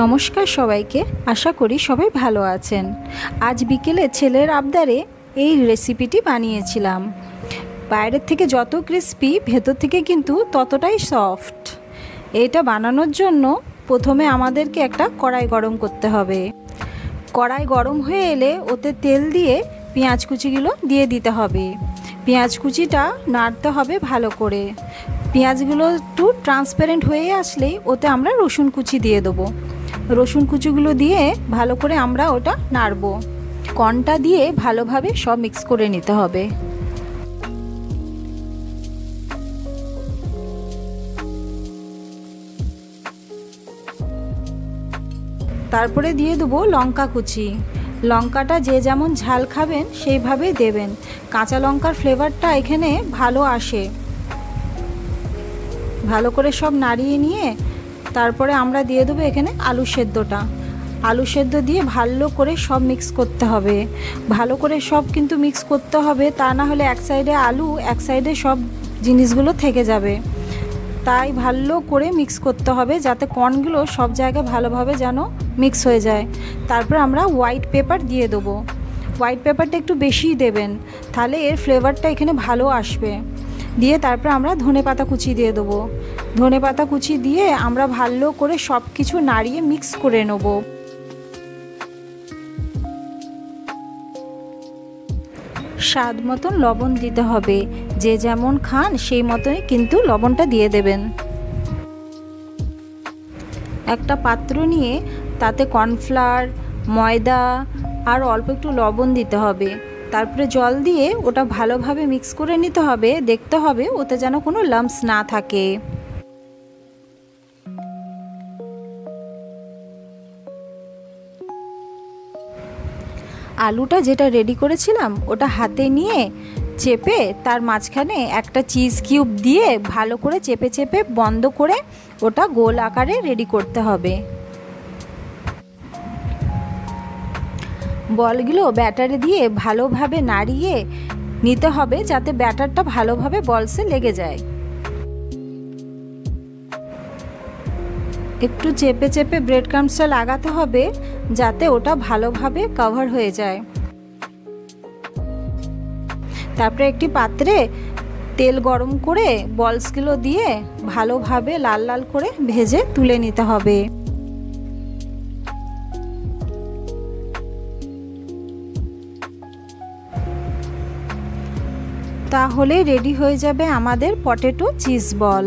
নমস্কার সবাইকে, আশা করি সবাই ভালো আছেন। আজ বিকেলে ছেলের আবদারে এই রেসিপিটি বানিয়েছিলাম। বাইরের থেকে যত ক্রিস্পি, ভেতর থেকে কিন্তু ততটাই সফট। এটা বানানোর জন্য প্রথমে আমাদেরকে একটা কড়াই গরম করতে হবে। কড়াই গরম হয়ে এলে ওতে তেল দিয়ে পেঁয়াজ কুচিগুলো দিয়ে দিতে হবে। পেঁয়াজ কুচিটা নাড়তে হবে ভালো করে। পেঁয়াজগুলো একটু ট্রান্সপারেন্ট হয়ে আসলেই ওতে আমরা রসুন কুচি দিয়ে দেবো। রসুন কুচিগুলো দিয়ে ভালো করে আমরা ওটা নাড়বো। কর্নটা দিয়ে ভালোভাবে সব মিক্স করে নিতে হবে। তারপরে দিয়ে দেবো লঙ্কা কুচি। লঙ্কাটা যে যেমন ঝাল খাবেন সেইভাবেই দেবেন। কাঁচা লঙ্কার ফ্লেভারটা এখানে ভালো আসে। ভালো করে সব নাড়িয়ে নিয়ে তারপরে আমরা দিয়ে দেবো এখানে আলু সেদ্ধটা। আলু সেদ্ধ দিয়ে ভালো করে সব মিক্স করতে হবে। ভালো করে সব কিন্তু মিক্স করতে হবে, তা না হলে এক সাইডে আলু এক সাইডে সব জিনিসগুলো থেকে যাবে। তাই ভালো করে মিক্স করতে হবে যাতে কর্নগুলো সব জায়গায় ভালোভাবে যেন মিক্স হয়ে যায়। তারপর আমরা হোয়াইট পেপার দিয়ে দেবো। হোয়াইট পেপারটা একটু বেশিই দেবেন, তাহলে এর ফ্লেভারটা এখানে ভালো আসবে। দিয়ে তারপর আমরা ধনেপাতা কুচি দিয়ে দেবো। ধনেপাতা কুচি দিয়ে আমরা ভালো করে সব কিছু নাড়িয়ে মিক্স করে নেব। স্বাদ মতন লবণ দিতে হবে। যে যেমন খান সেই মতনই কিন্তু লবণটা দিয়ে দেবেন। একটা পাত্র নিয়ে তাতে কর্নফ্লাওয়ার, ময়দা আর অল্প একটু লবণ দিতে হবে। তারপরে জল দিয়ে ওটা ভালোভাবে মিক্স করে নিতে হবে। দেখতে হবে ওতে যেন কোনো লাম্পস না থাকে। আলুটা যেটা রেডি করেছিলাম ওটা হাতে নিয়ে চেপে তার মাঝখানে একটা চিজ কিউব দিয়ে ভালো করে চেপে চেপে বন্ধ করে ওটা গোল আকারে রেডি করতে হবে। বলগুলো ব্যাটারে দিয়ে ভালোভাবে নাড়িয়ে নিতে হবে যাতে ব্যাটারটা ভালোভাবে বলসে লেগে যায়। একটু চেপে চেপে ব্রেড ক্রাম্বসটা লাগাতে হবে যাতে ওটা ভালোভাবে কভার হয়ে যায়। তারপরে একটি পাত্রে তেল গরম করে বলসগুলো দিয়ে ভালোভাবে লাল লাল করে ভেজে তুলে নিতে হবে। তাহলে রেডি হয়ে যাবে আমাদের পটেটো চিজ বল।